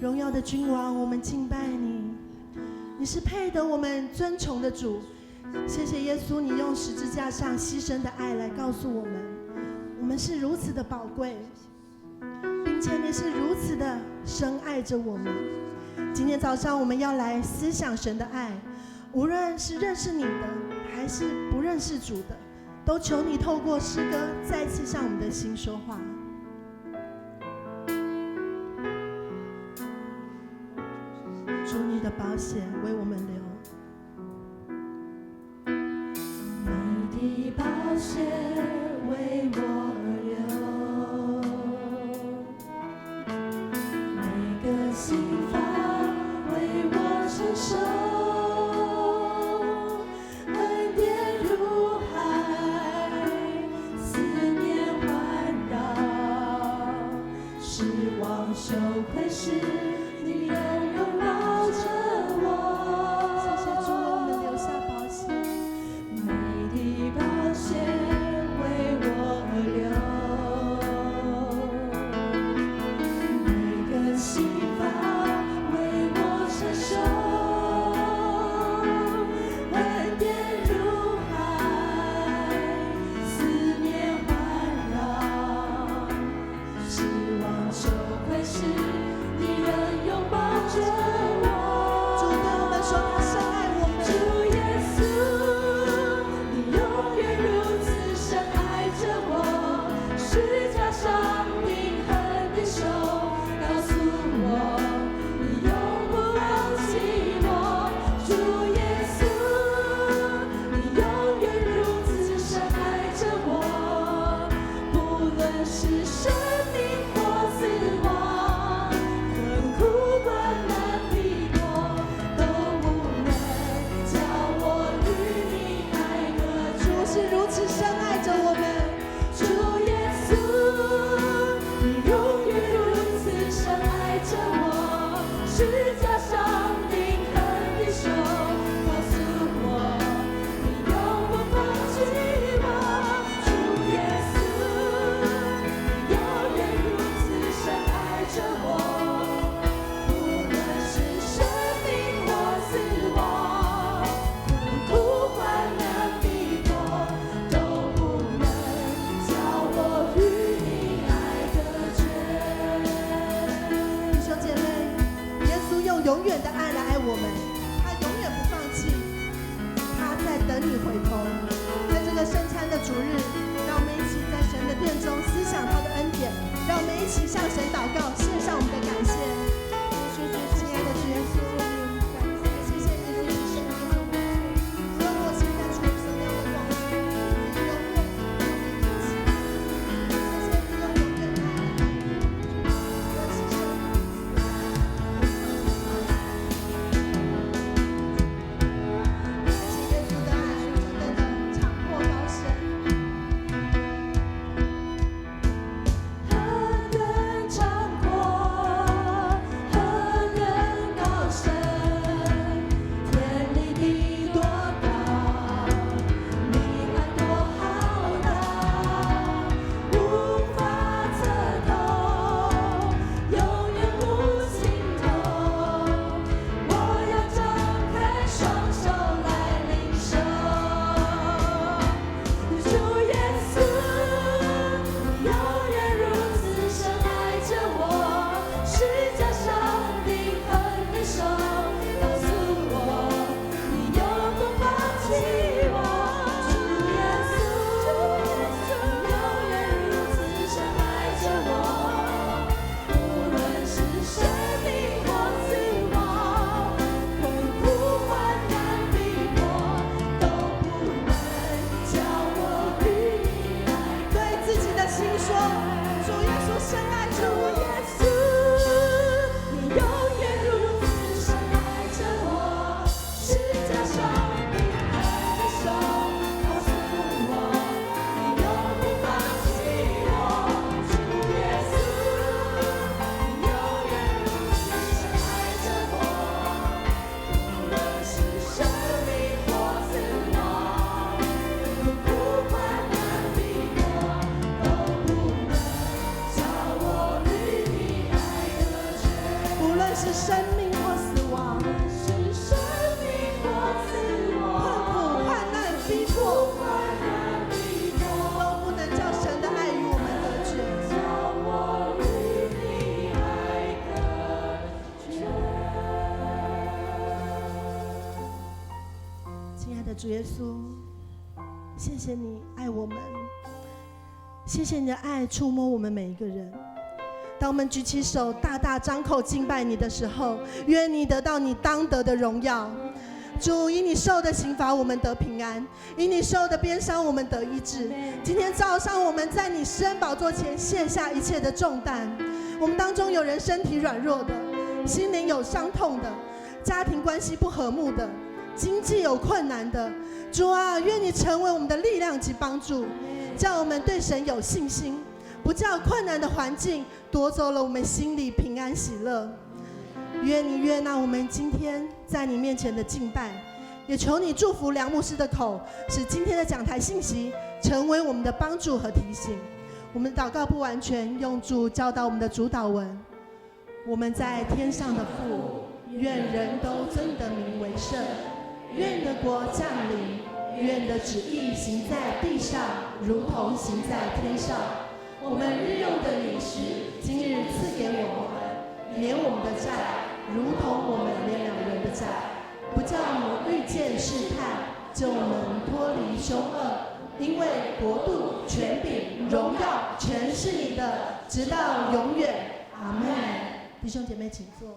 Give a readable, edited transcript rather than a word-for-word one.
荣耀的君王，我们敬拜你，你是配得我们尊崇的主。谢谢耶稣，你用十字架上牺牲的爱来告诉我们，我们是如此的宝贵，并且你是如此的深爱着我们。今天早上我们要来思想神的爱，无论是认识你的还是不认识主的，都求你透过诗歌再次向我们的心说话。主，你的宝血为我们流，你的宝血为我而流，每个心房为我承受，恩典如海，思念环绕，失望羞愧时，你仍拥抱着我。谢谢主为我们留下宝血。你的宝血为我而流，每个心房为我承受，恩典如海，思念环绕，失望羞愧时，你仍拥抱着我。主对我们说，他深爱我们。主耶稣，你永远如此深爱着我，十架上钉痕的手告诉我，你永不忘记我。主耶稣，你永远如此深爱着我，不论是生命或死亡，困苦患难逼迫，都不能叫我与你爱隔绝。主是如此深爱着我们。主耶稣，你永远如此深爱着我，十架上钉痕的手告诉我，你永不放弃我。主耶稣，你永远如此深爱着我，不论是生命或死亡，困苦患难逼迫，都不能叫我与你爱隔绝。弟兄姐妹，耶稣用永远的爱来爱我们，他永远不放弃，他在等你回头。在这个圣餐的主日，让我们一起在神的殿中思想他的恩典，让我们一起向神祷告，献上我们的感谢。亲爱的主耶稣，谢谢你如此深爱着我们，所有我现在处于什么样的光景，你永远与我们一起。谢谢你用永远的爱，我是神。论是生命或死亡，是生命或死亡，困苦、患难、逼迫，都不能叫神的爱与我们隔绝。叫我与你爱隔绝。亲爱的主耶稣，谢谢你爱我们，谢谢你的爱触摸我们每一个人。当我们举起手大大张口敬拜你的时候，愿你得到你当得的荣耀。主，因你受的刑罚我们得平安，因你受的鞭伤我们得医治。今天早上我们在你施恩宝座前卸下一切的重担。我们当中有人身体软弱的，心灵有伤痛的，家庭关系不和睦的，经济有困难的。主啊，愿你成为我们的力量及帮助，叫我们对神有信心，不叫困难的环境夺走了我们心里平安喜乐。愿你悦纳我们今天在你面前的敬拜，也求你祝福梁牧师的口，使今天的讲台信息成为我们的帮助和提醒。我们祷告不完全，用主教导我们的主祷文：我们在天上的父，愿人都尊你的名为圣，愿你的国降临，愿你的旨意行在地上，如同行在天上。我们日用的饮食，今日赐给我们，免我们的债，如同我们免了人的债，不叫我们遇见试探，救我们脱离凶恶。因为国度、权柄、荣耀，全是你的，直到永远。阿们。弟兄姐妹，请坐。